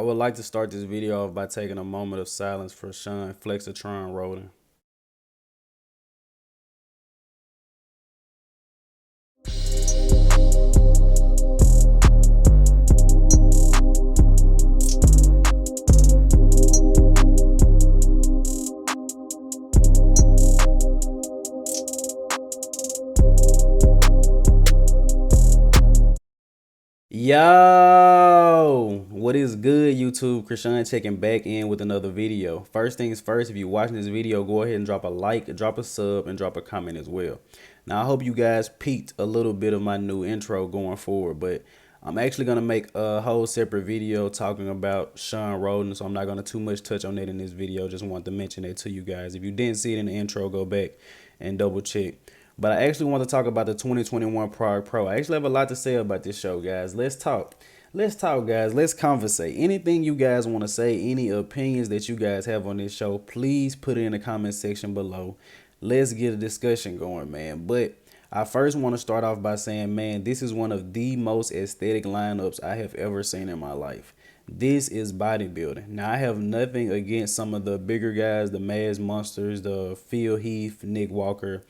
I would like to start this video off by taking a moment of silence for Sean Flexatron Rolling. Yo, what is good, YouTube? Krishan checking back in with another video. First things first, if you're watching this video, go ahead and drop a like, drop a sub, and drop a comment as well. Now, I hope you guys peeked a little bit of my new intro going forward, but I'm actually going to make a whole separate video talking about Sean Roden, so I'm not going to too much touch on that in this video. Just want to mention that to you guys. If you didn't see it in the intro, go back and double check. But I actually want to talk about the 2021 Prague Pro. I actually have a lot to say about this show, guys. Let's talk. Let's talk, guys. Let's conversate. Anything you guys want to say, any opinions that you guys have on this show, please put it in the comment section below. Let's get a discussion going, man. But I first want to start off by saying, man, this is one of the most aesthetic lineups I have ever seen in my life. This is bodybuilding. Now, I have nothing against some of the bigger guys, the Maz Monsters, the Phil Heath, Nick Walker,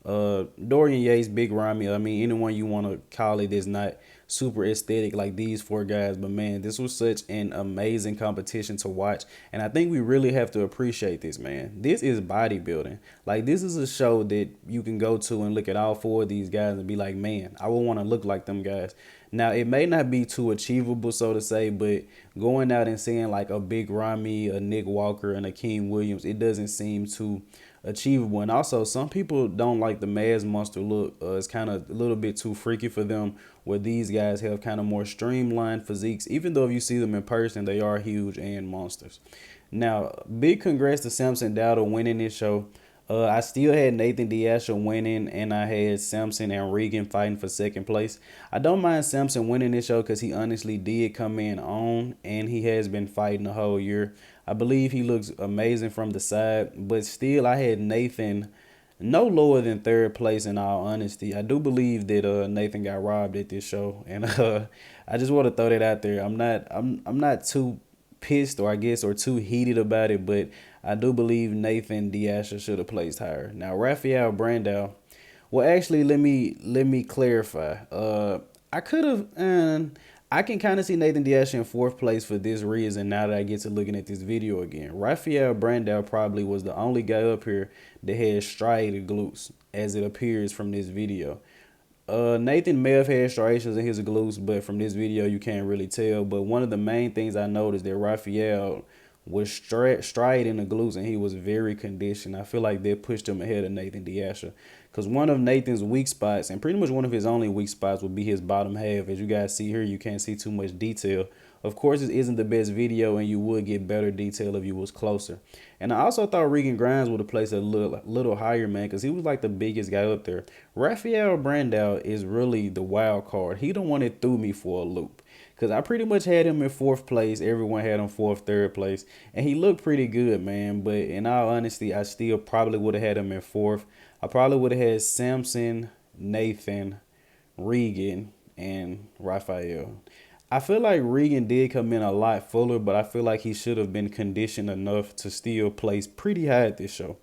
Dorian Yates, Big Ramy. I mean, anyone you want to call it is not super aesthetic like these four guys. But man, this was such an amazing competition to watch. And I think we really have to appreciate this, man. This is bodybuilding. Like, this is a show that you can go to and look at all four of these guys and be like, man, I would want to look like them guys. Now, it may not be too achievable, so to say, but going out and seeing like a Big Ramy, a Nick Walker, and a King Williams, it doesn't seem too achievable. And also, some people don't like the Maz Monster look. It's kind of a little bit too freaky for them, where these guys have kind of more streamlined physiques. Even though if you see them in person, they are huge and monsters. Now, big congrats to Samson winning this show. I still had Nathan D'Asha winning, and I had Samson and Regan fighting for second place. I don't mind Samson winning this show because he honestly did come in on, and he has been fighting the whole year. I believe he looks amazing from the side, but still I had Nathan no lower than third place. In all honesty, I do believe that Nathan got robbed at this show, and I just want to throw that out there. I'm not too pissed, or I guess, or too heated about it, but I do believe Nathan D'Asha should have placed higher. Now, Rafael Brandao, well, actually, let me clarify. I could have, I can kind of see Nathan D'Asha in fourth place for this reason. Now that I get to looking at this video again, Rafael Brandao probably was the only guy up here that had striated glutes, as it appears from this video. Nathan may have had striations in his glutes, but from this video you can't really tell. But one of the main things I noticed that Rafael was straight in the glutes, and he was very conditioned. I feel like that pushed him ahead of Nathan D'Asha, because one of Nathan's weak spots, and pretty much one of his only weak spots, would be his bottom half. As you guys see here, you can't see too much detail. Of course, it isn't the best video, and you would get better detail if you was closer. And I also thought Regan Grimes would have placed a little higher, man, because he was like the biggest guy up there. Rafael Brandao is really the wild card. He the one that threw me for a loop, because I pretty much had him in fourth place. Everyone had him fourth, third place, and he looked pretty good, man. But in all honesty, I still probably would have had him in fourth. I probably would have had Samson, Nathan, Regan, and Rafael. I feel like Regan did come in a lot fuller, but I feel like he should have been conditioned enough to still place pretty high at this show.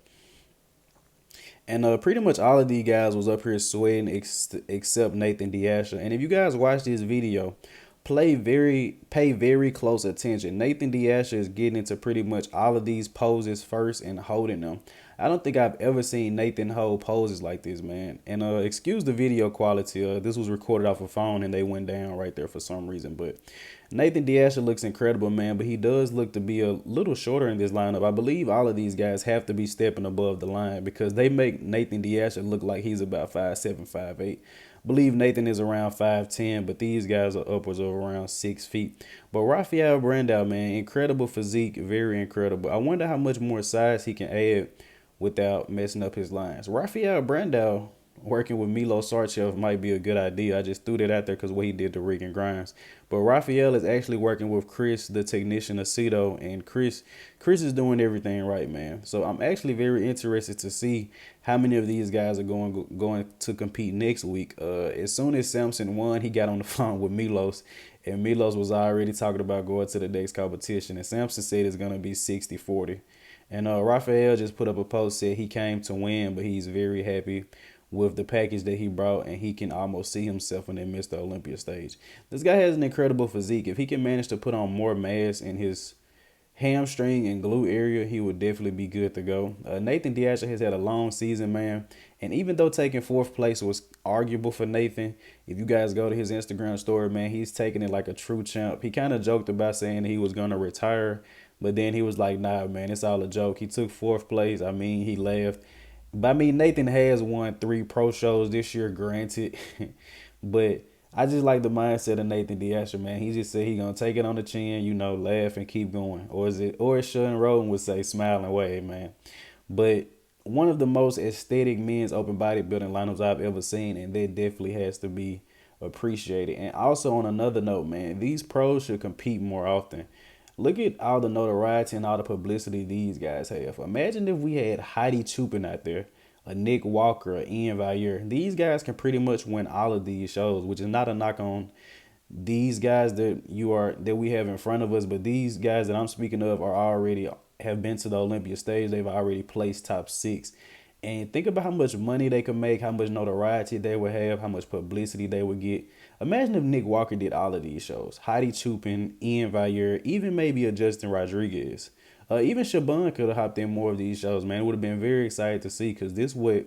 And pretty much all of these guys was up here sweating except Nathan D'Asha. And if you guys watch this video, pay very close attention. Nathan D'Asha is getting into pretty much all of these poses first and holding them. I don't think I've ever seen Nathan hold poses like this, man. And excuse the video quality. This was recorded off a phone and they went down right there for some reason. But Nathan D'Asha looks incredible, man. But he does look to be a little shorter in this lineup. I believe all of these guys have to be stepping above the line, because they make Nathan D'Asha look like he's about 5'7", 5'8". Believe Nathan is around 5'10", but these guys are upwards of around 6 feet. But Rafael Brandao, man, incredible physique, very incredible. I wonder how much more size he can add without messing up his lines. Rafael Brandao working with Milo Sarchev might be a good idea. I just threw that out there because what he did to Regan Grimes. But Raphael is actually working with Chris, the technician Aceto, and Chris is doing everything right, man. So I'm actually very interested to see how many of these guys are going to compete next week. As soon as Samson won, he got on the phone with Milos, and Milos was already talking about going to the next competition. And Samson said it's gonna be 60-40. And Raphael just put up a post, said he came to win, but he's very happy with the package that he brought, and he can almost see himself in that Mr. Olympia stage. This guy has an incredible physique. If he can manage to put on more mass in his hamstring and glute area, he would definitely be good to go. Nathan Deasher has had a long season, man. And even though taking fourth place was arguable for Nathan, if you guys go to his Instagram story, man, he's taking it like a true champ. He kind of joked about saying he was going to retire, but then he was like, nah, man, it's all a joke. He took fourth place. I mean, he laughed. But I mean, Nathan has won 3 pro shows this year, granted. But I just like the mindset of Nathan Deasher, man. He just said he gonna take it on the chin, laugh and keep going. Or as Sean Roden would say, smile and wave, man. But one of the most aesthetic men's open bodybuilding lineups I've ever seen, and that definitely has to be appreciated. And also on another note, man, these pros should compete more often. Look at all the notoriety and all the publicity these guys have. Imagine if we had Heidi Chupin out there, a Nick Walker, a Ian Valliere. These guys can pretty much win all of these shows, which is not a knock on these guys that we have in front of us, but these guys that I'm speaking of are already have been to the Olympia stage. They've already placed top 6. And think about how much money they could make, how much notoriety they would have, how much publicity they would get. Imagine if Nick Walker did all of these shows. Heidi Chupin, Ian Valliere, even maybe a Justin Rodriguez. Even Shaban could have hopped in more of these shows, man. It would have been very exciting to see, because this what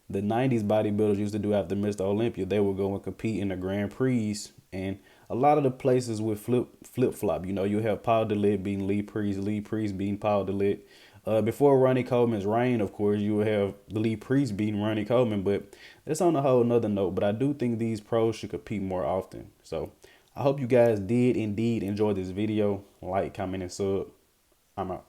the 90s bodybuilders used to do after Mr. Olympia. They would go and compete in the Grand Prix, and a lot of the places would flip-flop. You have Paul DeLitt beating Lee Priest beating Paul DeLitt. Before Ronnie Coleman's reign, of course, you would have Lee Priest beating Ronnie Coleman, but that's on a whole nother note. But I do think these pros should compete more often. So I hope you guys did indeed enjoy this video. Like, comment, and sub. I'm out.